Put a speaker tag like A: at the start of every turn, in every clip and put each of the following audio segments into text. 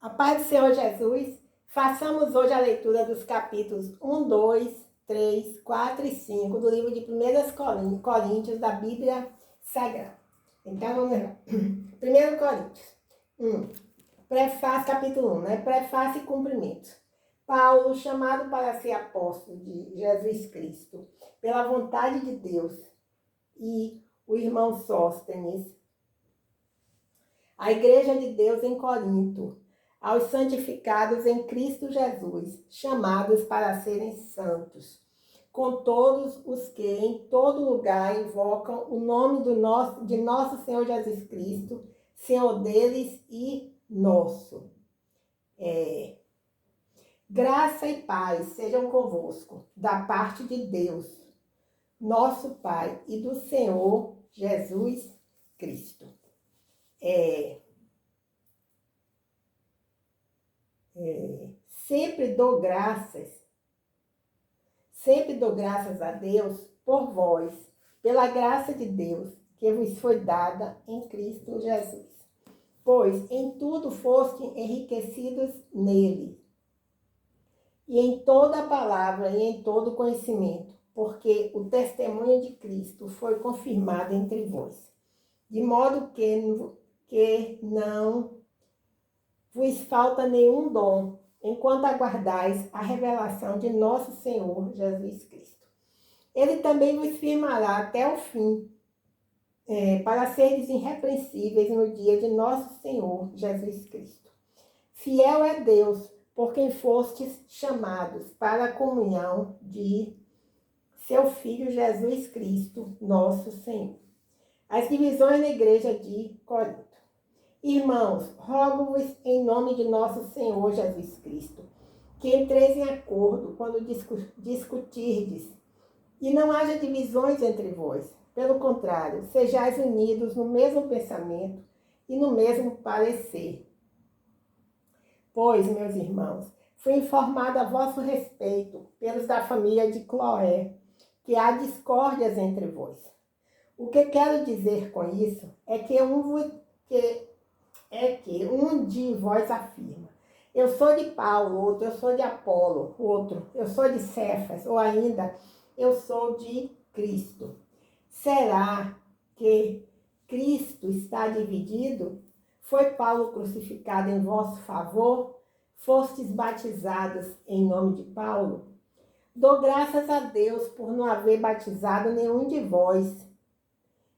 A: A paz do Senhor Jesus, façamos hoje a leitura dos capítulos 1, 2, 3, 4 e 5 do livro de 1 Coríntios da Bíblia Sagrada. Então vamos lá. 1 Coríntios 1, prefácio, capítulo 1, né? Prefácio e cumprimento. Paulo, chamado para ser apóstolo de Jesus Cristo, pela vontade de Deus, e o irmão Sóstenes, a igreja de Deus em Corinto, aos santificados em Cristo Jesus, chamados para serem santos, com todos os que em todo lugar invocam o nome de nosso Senhor Jesus Cristo, Senhor deles e nosso. Graça e paz sejam convosco, da parte de Deus, nosso Pai, e do Senhor Jesus Cristo. Sempre dou graças a Deus por vós, pela graça de Deus que vos foi dada em Cristo Jesus. Pois em tudo foste enriquecidos nele, e em toda palavra e em todo conhecimento, porque o testemunho de Cristo foi confirmado entre vós, de modo que não vos falta nenhum dom, enquanto aguardais a revelação de nosso Senhor Jesus Cristo. Ele também vos firmará até o fim, para seres irrepreensíveis no dia de nosso Senhor Jesus Cristo. Fiel é Deus, por quem fostes chamados para a comunhão de seu Filho Jesus Cristo, nosso Senhor. As divisões na igreja de Corinto. Irmãos, rogo-vos em nome de nosso Senhor Jesus Cristo, que entreis em acordo quando discutirdes, e não haja divisões entre vós. Pelo contrário, sejais unidos no mesmo pensamento e no mesmo parecer. Pois, meus irmãos, fui informado a vosso respeito pelos da família de Cloé, que há discórdias entre vós. O que quero dizer com isso é que um de vós afirma: eu sou de Paulo, outro, eu sou de Apolo, outro, eu sou de Cefas, ou ainda, eu sou de Cristo. Será que Cristo está dividido? Foi Paulo crucificado em vosso favor? Fostes batizados em nome de Paulo? Dou graças a Deus por não haver batizado nenhum de vós,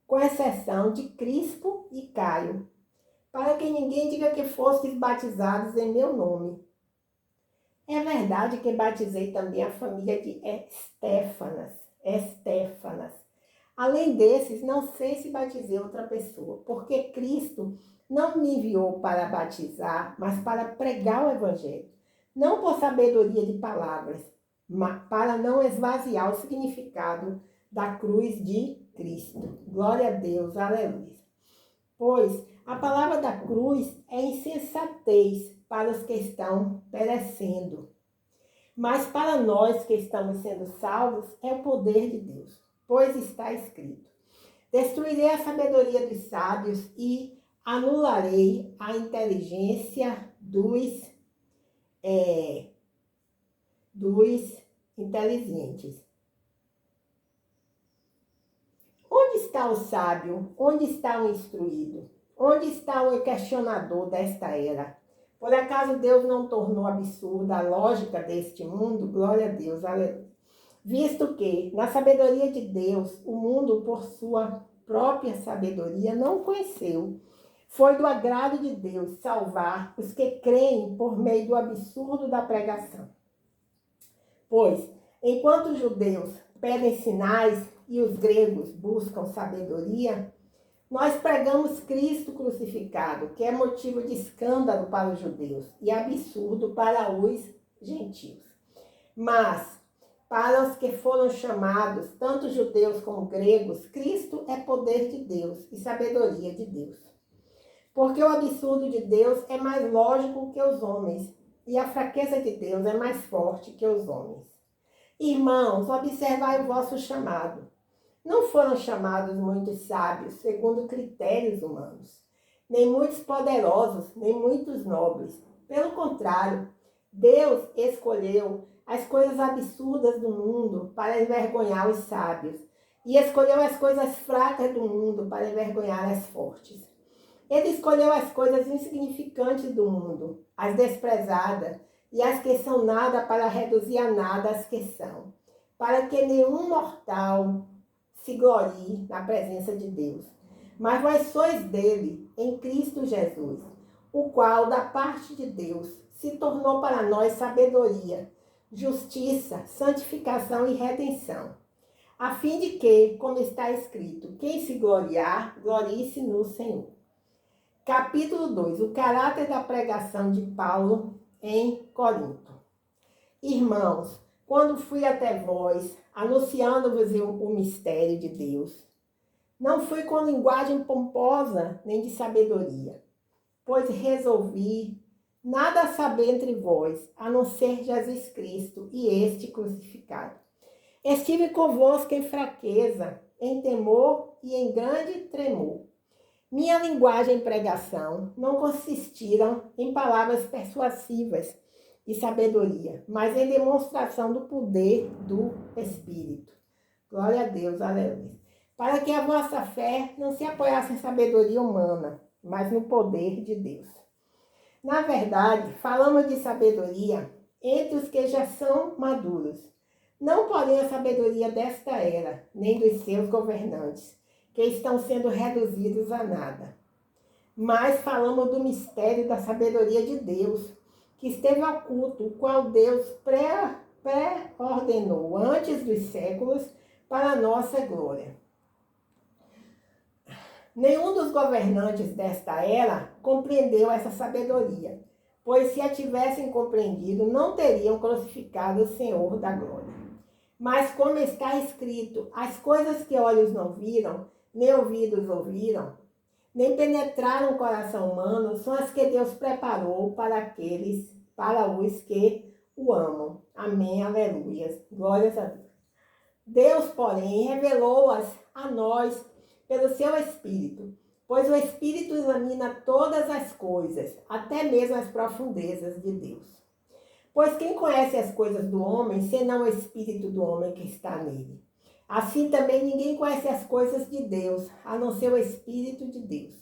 A: com exceção de Crispo e Caio, para que ninguém diga que fostes batizados em meu nome. É verdade que batizei também a família de Estéfanas. Além desses, não sei se batizei outra pessoa, porque Cristo não me enviou para batizar, mas para pregar o Evangelho, não por sabedoria de palavras, mas para não esvaziar o significado da cruz de Cristo. Glória a Deus, aleluia. Pois a palavra da cruz é insensatez para os que estão perecendo, mas para nós que estamos sendo salvos é o poder de Deus. Pois está escrito: destruirei a sabedoria dos sábios e anularei a inteligência dos inteligentes. Onde está o sábio? Onde está o instruído? Onde está o questionador desta era? Por acaso Deus não tornou absurda a lógica deste mundo? Glória a Deus, aleluia. Visto que, na sabedoria de Deus, o mundo, por sua própria sabedoria, não conheceu. Foi do agrado de Deus salvar os que creem por meio do absurdo da pregação. Pois, enquanto os judeus pedem sinais e os gregos buscam sabedoria, nós pregamos Cristo crucificado, que é motivo de escândalo para os judeus e absurdo para os gentios. Mas, para os que foram chamados, tanto judeus como gregos, Cristo é poder de Deus e sabedoria de Deus. Porque o absurdo de Deus é mais lógico que os homens, e a fraqueza de Deus é mais forte que os homens. Irmãos, observai o vosso chamado. Não foram chamados muitos sábios, segundo critérios humanos, nem muitos poderosos, nem muitos nobres. Pelo contrário, Deus escolheu as coisas absurdas do mundo para envergonhar os sábios, e escolheu as coisas fracas do mundo para envergonhar as fortes. Ele escolheu as coisas insignificantes do mundo, as desprezadas, e as que são nada para reduzir a nada as que são, para que nenhum mortal se glorie na presença de Deus. Mas vós sois dele, em Cristo Jesus, o qual, da parte de Deus, se tornou para nós sabedoria, justiça, santificação e redenção, a fim de que, como está escrito, quem se gloriar, glorie-se no Senhor. Capítulo 2. O caráter da pregação de Paulo em Corinto. Irmãos, quando fui até vós, anunciando-vos o mistério de Deus, não fui com linguagem pomposa nem de sabedoria, pois resolvi nada saber entre vós, a não ser Jesus Cristo e este crucificado. Estive convosco em fraqueza, em temor e em grande tremor. Minha linguagem e pregação não consistiram em palavras persuasivas e sabedoria, mas em demonstração do poder do Espírito. Glória a Deus, aleluia. Para que a vossa fé não se apoiasse em sabedoria humana, mas no poder de Deus. Na verdade, falamos de sabedoria entre os que já são maduros, não porém a sabedoria desta era, nem dos seus governantes, que estão sendo reduzidos a nada. Mas falamos do mistério da sabedoria de Deus, que esteve oculto, o qual Deus pré-ordenou antes dos séculos para a nossa glória. Nenhum dos governantes desta era compreendeu essa sabedoria, pois se a tivessem compreendido, não teriam crucificado o Senhor da glória. Mas como está escrito, as coisas que olhos não viram, nem ouvidos ouviram, nem penetraram o coração humano, são as que Deus preparou para os que o amam. Amém, aleluia. Glórias a Deus. Deus, porém, revelou-as a nós pelo seu Espírito, pois o Espírito examina todas as coisas, até mesmo as profundezas de Deus. Pois quem conhece as coisas do homem, senão o Espírito do homem que está nele? Assim também ninguém conhece as coisas de Deus, a não ser o Espírito de Deus.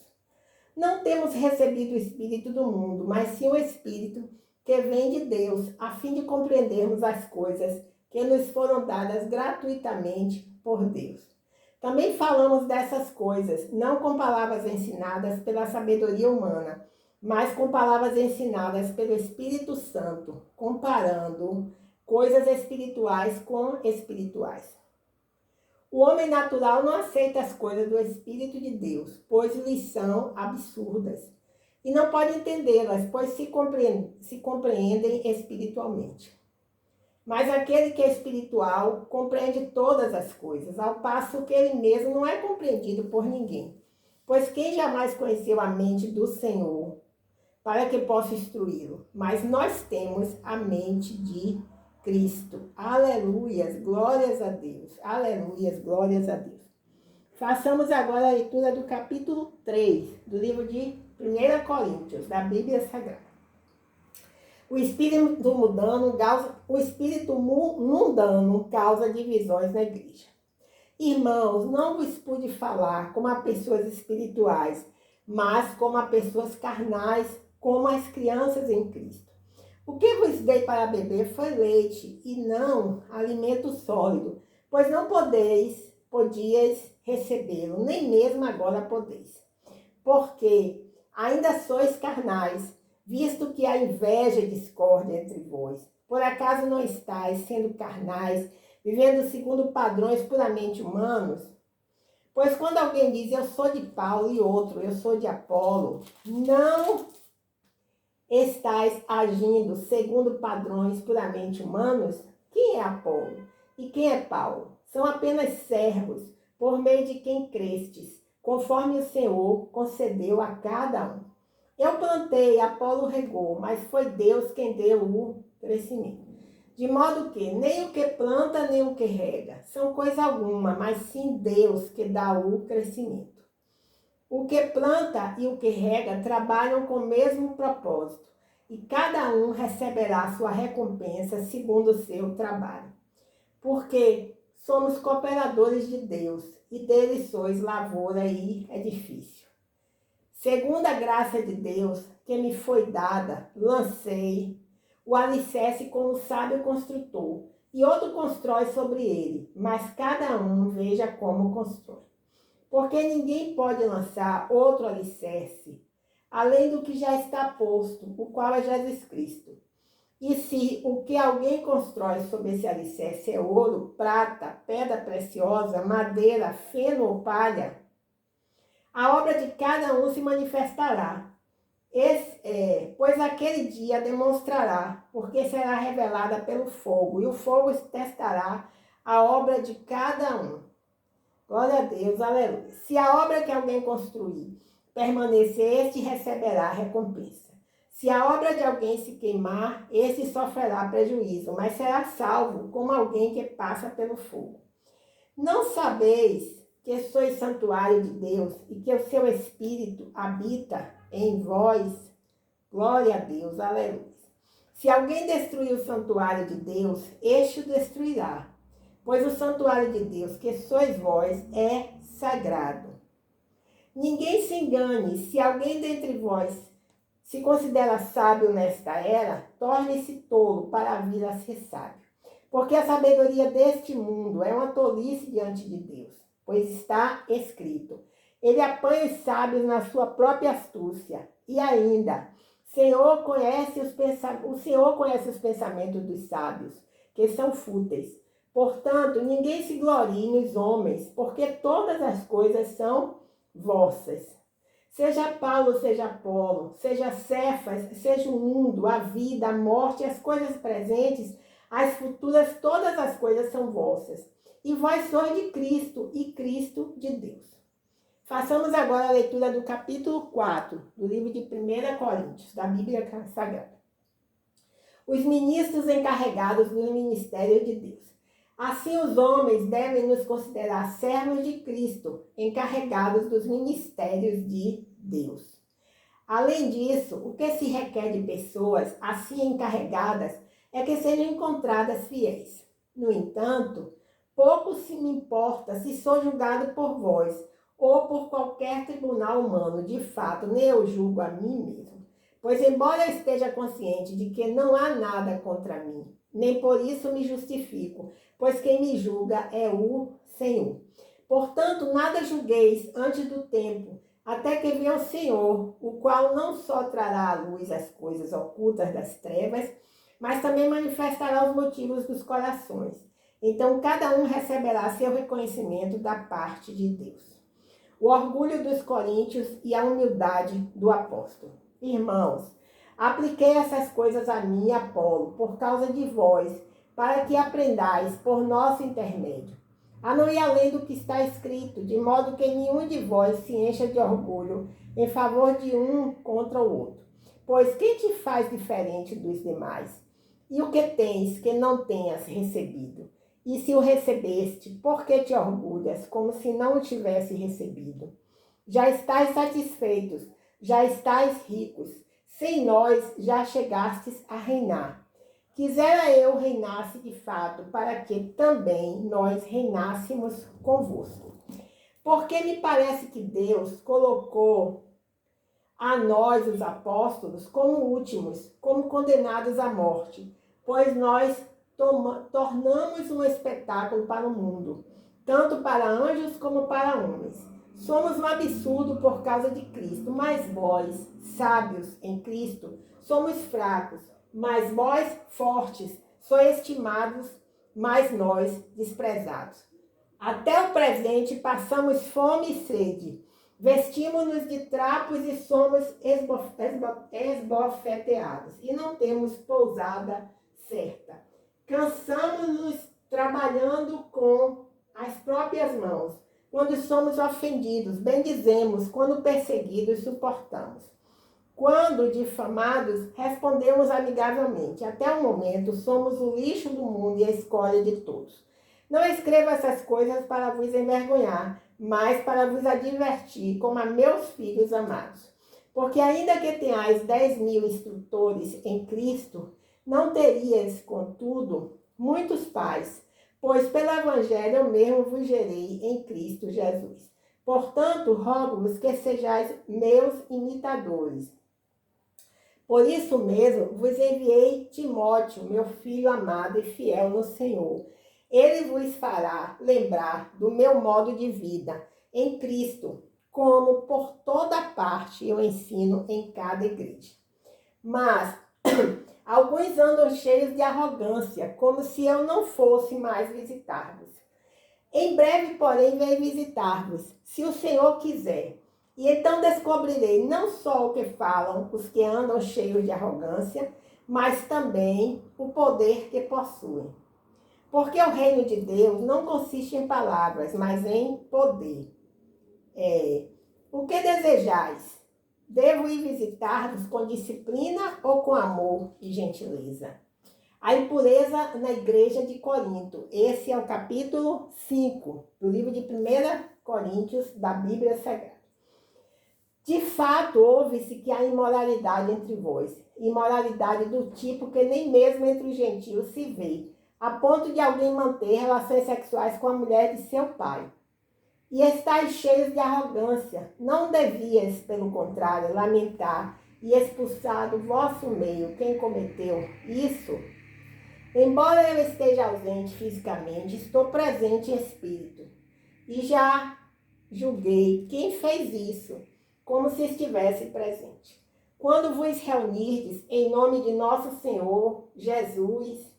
A: Não temos recebido o Espírito do mundo, mas sim o Espírito que vem de Deus, a fim de compreendermos as coisas que nos foram dadas gratuitamente por Deus. Também falamos dessas coisas, não com palavras ensinadas pela sabedoria humana, mas com palavras ensinadas pelo Espírito Santo, comparando coisas espirituais com espirituais. O homem natural não aceita as coisas do Espírito de Deus, pois lhes são absurdas, e não pode entendê-las, pois se compreendem espiritualmente. Mas aquele que é espiritual compreende todas as coisas, ao passo que ele mesmo não é compreendido por ninguém. Pois quem jamais conheceu a mente do Senhor, para que possa instruí-lo? Mas nós temos a mente de Cristo. Aleluias, glórias a Deus. Aleluias, glórias a Deus. Façamos agora a leitura do capítulo 3, do livro de 1 Coríntios, da Bíblia Sagrada. O espírito mundano causa divisões na igreja. Irmãos, não vos pude falar como a pessoas espirituais, mas como a pessoas carnais, como as crianças em Cristo. O que vos dei para beber foi leite, e não alimento sólido, pois não podias recebê-lo, nem mesmo agora podeis. Porque ainda sois carnais, visto que há inveja e discórdia entre vós. Por acaso não estáis sendo carnais, vivendo segundo padrões puramente humanos? Pois quando alguém diz, eu sou de Paulo, e outro, eu sou de Apolo, não estáis agindo segundo padrões puramente humanos? Quem é Apolo? E quem é Paulo? São apenas servos, por meio de quem crestes, conforme o Senhor concedeu a cada um. Eu plantei, Apolo regou, mas foi Deus quem deu o crescimento. De modo que nem o que planta, nem o que rega são coisa alguma, mas sim Deus que dá o crescimento. O que planta e o que rega trabalham com o mesmo propósito, e cada um receberá sua recompensa segundo o seu trabalho. Porque somos cooperadores de Deus, e dele sois lavoura e edifício. Segundo a graça de Deus que me foi dada, lancei o alicerce como sábio construtor, e outro constrói sobre ele, mas cada um veja como constrói. Porque ninguém pode lançar outro alicerce, além do que já está posto, o qual é Jesus Cristo. E se o que alguém constrói sobre esse alicerce é ouro, prata, pedra preciosa, madeira, feno ou palha, a obra de cada um se manifestará. Pois aquele dia demonstrará, porque será revelada pelo fogo, e o fogo testará a obra de cada um. Glória a Deus, aleluia. Se a obra que alguém construir permanecer, este receberá a recompensa. Se a obra de alguém se queimar, este sofrerá prejuízo, mas será salvo como alguém que passa pelo fogo. Não sabeis que sois santuário de Deus e que o seu Espírito habita em vós? Glória a Deus, aleluia. Se alguém destruir o santuário de Deus, este o destruirá. Pois o santuário de Deus, que sois vós, é sagrado. Ninguém se engane, se alguém dentre vós se considera sábio nesta era, torne-se tolo para vir a ser sábio. Porque a sabedoria deste mundo é uma tolice diante de Deus, pois está escrito: ele apanha os sábios na sua própria astúcia. E ainda, o Senhor conhece os pensamentos dos sábios, que são fúteis. Portanto, ninguém se glorie nos homens, porque todas as coisas são vossas. Seja Paulo, seja Apolo, seja Cefas, seja o mundo, a vida, a morte, as coisas presentes, as futuras, todas as coisas são vossas. E vós sois de Cristo, e Cristo de Deus. Façamos agora a leitura do capítulo 4, do livro de 1 Coríntios, da Bíblia Sagrada. Os ministros encarregados do ministério de Deus. Assim, os homens devem nos considerar servos de Cristo, encarregados dos ministérios de Deus. Além disso, o que se requer de pessoas assim encarregadas é que sejam encontradas fiéis. No entanto, pouco se me importa se sou julgado por vós ou por qualquer tribunal humano. De fato, nem eu julgo a mim mesmo. Pois, embora eu esteja consciente de que não há nada contra mim, nem por isso me justifico, pois quem me julga é o Senhor. Portanto, nada julgueis antes do tempo, até que venha o Senhor, o qual não só trará à luz as coisas ocultas das trevas, mas também manifestará os motivos dos corações. Então, cada um receberá seu reconhecimento da parte de Deus. O orgulho dos coríntios e a humildade do apóstolo. Irmãos, apliquei essas coisas a mim e a Apolo, por causa de vós, para que aprendais por nosso intermédio a não ir além do que está escrito, de modo que nenhum de vós se encha de orgulho em favor de um contra o outro. Pois quem te faz diferente dos demais? E o que tens que não tenhas recebido? E se o recebeste, por que te orgulhas, como se não o tivesse recebido? Já estáis satisfeitos, já estáis ricos. Sem nós já chegastes a reinar. Quisera eu reinasse de fato, para que também nós reinássemos convosco. Porque me parece que Deus colocou a nós, os apóstolos, como últimos, como condenados à morte, pois nós tornamos um espetáculo para o mundo, tanto para anjos como para homens. Somos um absurdo por causa de Cristo, mas vós, sábios em Cristo, somos fracos, mas vós, fortes, sois estimados, mas nós, desprezados. Até o presente passamos fome e sede, vestimos-nos de trapos e somos esbofeteados, e não temos pousada certa. Cansamos-nos trabalhando com as próprias mãos. Quando somos ofendidos, bendizemos, quando perseguidos, suportamos. Quando difamados, respondemos amigavelmente. Até o momento, somos o lixo do mundo e a escória de todos. Não escrevo essas coisas para vos envergonhar, mas para vos advertir, como a meus filhos amados. Porque ainda que tenhais 10.000 instrutores em Cristo, não terias, contudo, muitos pais, pois pelo Evangelho eu mesmo vos gerei em Cristo Jesus. Portanto, rogo-vos que sejais meus imitadores. Por isso mesmo vos enviei Timóteo, meu filho amado e fiel no Senhor. Ele vos fará lembrar do meu modo de vida em Cristo, como por toda parte eu ensino em cada igreja. Mas alguns andam cheios de arrogância, como se eu não fosse mais visitar-vos. Em breve, porém, venho visitar-vos, se o Senhor quiser. E então descobrirei não só o que falam os que andam cheios de arrogância, mas também o poder que possuem. Porque o reino de Deus não consiste em palavras, mas em poder. O que desejais? Devo ir visitar-vos com disciplina ou com amor e gentileza? A impureza na igreja de Corinto. Esse é o capítulo 5 do livro de 1 Coríntios da Bíblia Sagrada. De fato, ouve-se que há imoralidade entre vós, imoralidade do tipo que nem mesmo entre os gentios se vê, a ponto de alguém manter relações sexuais com a mulher de seu pai. E estáis cheios de arrogância. Não devias, pelo contrário, lamentar e expulsar do vosso meio quem cometeu isso. Embora eu esteja ausente fisicamente, estou presente em espírito. E já julguei quem fez isso, como se estivesse presente. Quando vos reunirdes em nome de nosso Senhor Jesus,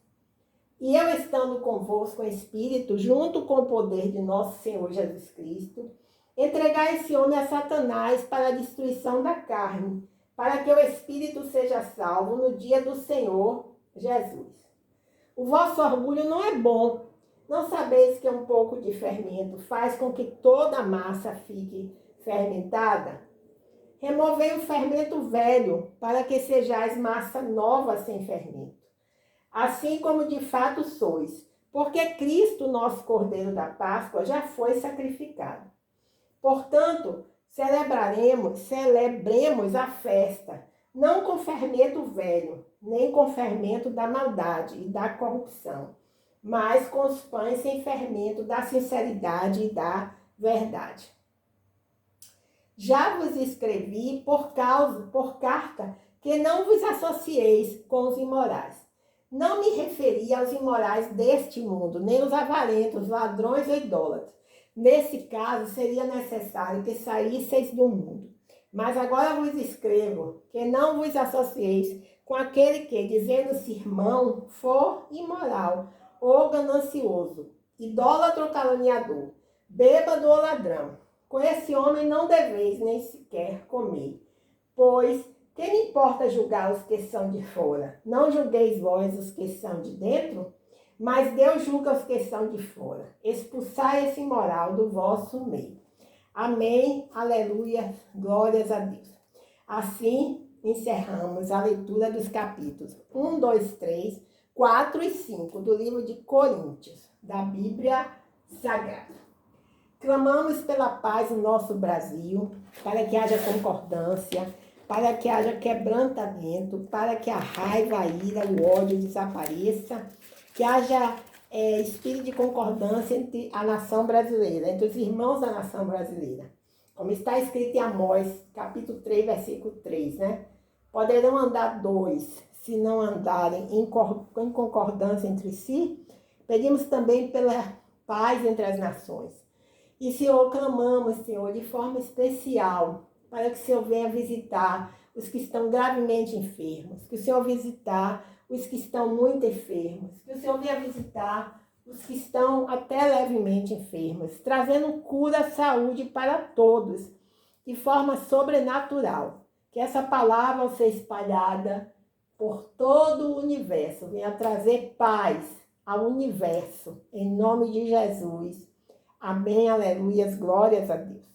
A: e eu estando convosco em espírito, junto com o poder de nosso Senhor Jesus Cristo, entregai esse homem a Satanás para a destruição da carne, para que o espírito seja salvo no dia do Senhor Jesus. O vosso orgulho não é bom. Não sabeis que um pouco de fermento faz com que toda a massa fique fermentada? Removei o fermento velho, para que sejais massa nova sem fermento. Assim como de fato sois, porque Cristo, nosso Cordeiro da Páscoa, já foi sacrificado. Portanto, celebremos a festa, não com fermento velho, nem com fermento da maldade e da corrupção, mas com os pães sem fermento da sinceridade e da verdade. Já vos escrevi por carta, que não vos associeis com os imorais. Não me referi aos imorais deste mundo, nem os avarentos, ladrões ou idólatras. Nesse caso, seria necessário que saísseis do mundo. Mas agora vos escrevo que não vos associeis com aquele que, dizendo-se irmão, for imoral ou ganancioso, idólatra ou caluniador, bêbado ou ladrão. Com esse homem não deveis nem sequer comer, pois que me importa julgar os que são de fora? Não julgueis vós os que são de dentro? Mas Deus julga os que são de fora. Expulsai esse imoral do vosso meio. Amém, aleluia, glórias a Deus. Assim, encerramos a leitura dos capítulos 1, 2, 3, 4 e 5 do livro de Coríntios, da Bíblia Sagrada. Clamamos pela paz no nosso Brasil, para que haja concordância, para que haja quebrantamento, para que a raiva, a ira, o ódio desapareça, que haja espírito de concordância entre a nação brasileira, entre os irmãos da nação brasileira. Como está escrito em Amós, capítulo 3, versículo 3, né? Poderão andar dois, se não andarem em concordância entre si. Pedimos também pela paz entre as nações. E, Senhor, clamamos, Senhor, de forma especial, para que o Senhor venha visitar os que estão gravemente enfermos, que o Senhor visitar os que estão muito enfermos, que o Senhor venha visitar os que estão até levemente enfermos, trazendo cura, saúde para todos, de forma sobrenatural. Que essa palavra, ao ser espalhada por todo o universo, venha trazer paz ao universo, em nome de Jesus. Amém, aleluias, glórias a Deus.